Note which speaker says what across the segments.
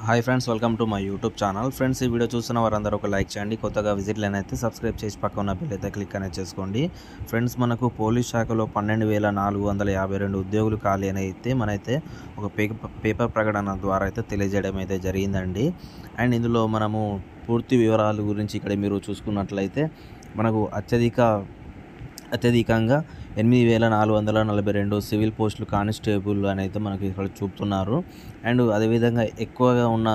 Speaker 1: Hi friends, welcome to my YouTube channel. Friends, ఈ video చూస్తున్న వారందరూ ఒక లైక్ చేయండి. కొత్తగా విజిట్ అయితే సబ్స్క్రైబ్ చేసి పక్కన ఉన్న బెల్ అయితే క్లిక్ అనేది చేసుకోండి. ఫ్రెండ్స్, మనకు పోలీస్ శాఖలో 12,452 ఉద్యోగులు ఖాళీ అని అయితే మనైతే ఒక పేపర్ ప్రకటన ద్వారా అయితే తెలియజేయడం అయితే జరిగిందండి. అండ్ ఇందులో మనము పూర్తి వివరాల గురించి ఇక్కడ మీరు చూసుకున్నట్లయితే మనకు అత్యధికంగా 8,442 సివిల్ పోస్టులు కానిస్టేబుల్ అని అయితే మనకి ఇక్కడ చూపుతున్నారు. అండ్ అదేవిధంగా ఎక్కువగా ఉన్న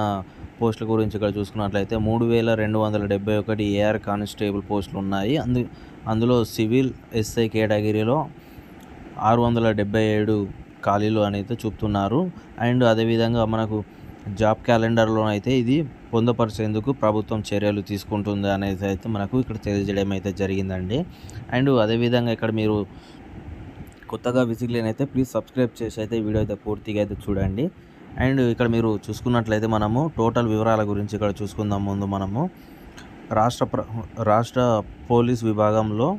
Speaker 1: పోస్టుల గురించి ఇక్కడ చూసుకున్నట్లయితే 3,271 ఏఆర్ కానిస్టేబుల్ పోస్టులు ఉన్నాయి. అందులో సివిల్ ఎస్ఐ కేటగిరీలో 677 ఖాళీలు అని అయితే చూపుతున్నారు. అండ్ అదేవిధంగా మనకు జాబ్ క్యాలెండర్లో అయితే ఇది పొందుపరిచేందుకు ప్రభుత్వం చర్యలు తీసుకుంటుంది అనేది అయితే మనకు ఇక్కడ తెలియజేయడం అయితే జరిగిందండి. అండ్ అదేవిధంగా ఇక్కడ మీరు కొత్తగా విజిట్ అయితే ప్లీజ్ సబ్స్క్రైబ్ చేసి అయితే వీడియో అయితే పూర్తిగా అయితే చూడండి. అండ్ ఇక్కడ మీరు చూసుకున్నట్లయితే మనము టోటల్ వివరాల గురించి ఇక్కడ చూసుకుందాం. ముందు మనము రాష్ట్ర పోలీస్ విభాగంలో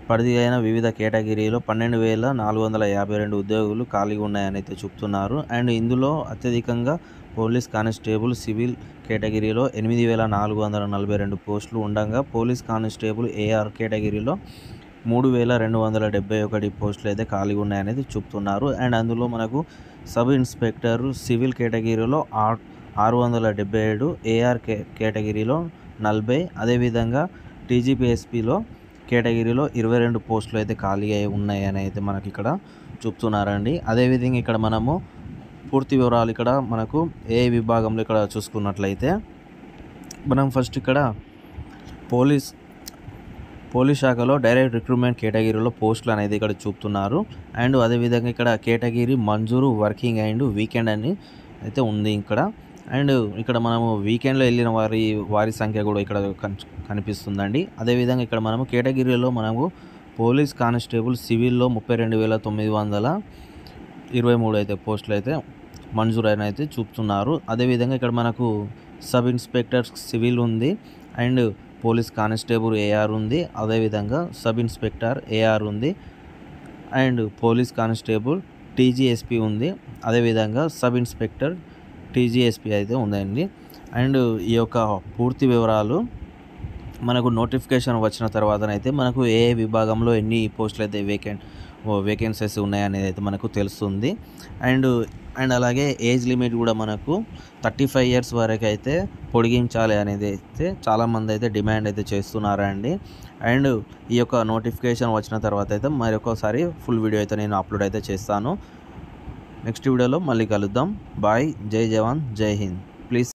Speaker 1: పరిధి అయిన వివిధ కేటగిరీలో 12,452 ఉద్యోగులు ఖాళీగా ఉన్నాయని అయితే చెప్తున్నారు. అండ్ ఇందులో అత్యధికంగా పోలీస్ కానిస్టేబుల్ సివిల్ కేటగిరీలో 8,442 పోస్టులు ఉండగా పోలీస్ కానిస్టేబుల్ ఏఆర్ కేటగిరీలో 3,271 పోస్టులు అయితే ఖాళీగా ఉన్నాయనేది చెప్తున్నారు. అండ్ అందులో మనకు సబ్ ఇన్స్పెక్టర్ సివిల్ కేటగిరీలో 677, ఏఆర్ కేటగిరీలో 40, అదేవిధంగా టీజీపీఎస్పీలో కేటగిరీలో 22 పోస్టులు అయితే ఖాళీ అయి ఉన్నాయని అయితే మనకి ఇక్కడ చూపుతున్నారండి. అదేవిధంగా ఇక్కడ మనము పూర్తి వివరాలు ఇక్కడ మనకు ఏ విభాగంలో ఇక్కడ చూసుకున్నట్లయితే మనం ఫస్ట్ ఇక్కడ పోలీస్ శాఖలో డైరెక్ట్ రిక్రూట్మెంట్ కేటగిరీలో పోస్టులు అనేది ఇక్కడ చూపుతున్నారు. అండ్ అదేవిధంగా ఇక్కడ కేటగిరీ మంజూరు వర్కింగ్ అండ్ వీకెండ్ అని అయితే ఉంది ఇక్కడ. అండ్ ఇక్కడ మనము వీకెండ్లో వెళ్ళిన వారి సంఖ్య కూడా ఇక్కడ కనిపిస్తుందండి. అదేవిధంగా ఇక్కడ మనము కేటగిరీలో మనము పోలీస్ కానిస్టేబుల్ సివిల్లో 32,923 అయితే పోస్టులు అయితే మంజూరు అయిన అయితే చూపుతున్నారు. అదేవిధంగా ఇక్కడ మనకు సబ్ ఇన్స్పెక్టర్ సివిల్ ఉంది, అండ్ పోలీస్ కానిస్టేబుల్ ఏఆర్ ఉంది, అదేవిధంగా సబ్ ఇన్స్పెక్టర్ ఏఆర్ ఉంది, అండ్ పోలీస్ కానిస్టేబుల్ టీజీఎస్పీ ఉంది, అదేవిధంగా సబ్ ఇన్స్పెక్టర్ టీజీఎస్పీ అయితే ఉందండి. అండ్ ఈ యొక్క పూర్తి వివరాలు మనకు నోటిఫికేషన్ వచ్చిన తర్వాతనైతే మనకు ఏ విభాగంలో ఎన్ని పోస్టులు అయితే వేకెన్సీస్ ఉన్నాయనేది అయితే మనకు తెలుస్తుంది. అండ్ అలాగే ఏజ్ లిమిట్ కూడా మనకు 35 ఇయర్స్ వరకు అయితే పొడిగించాలి అనేది అయితే చాలామంది అయితే డిమాండ్ అయితే చేస్తున్నారండి. అండ్ ఈ యొక్క నోటిఫికేషన్ వచ్చిన తర్వాత అయితే మరొకసారి ఫుల్ వీడియో అయితే నేను అప్లోడ్ అయితే చేస్తాను. నెక్స్ట్ వీడియోలో మళ్ళీ కలుద్దాం. బాయ్. జై జవాన్, జై హింద్. ప్లీజ్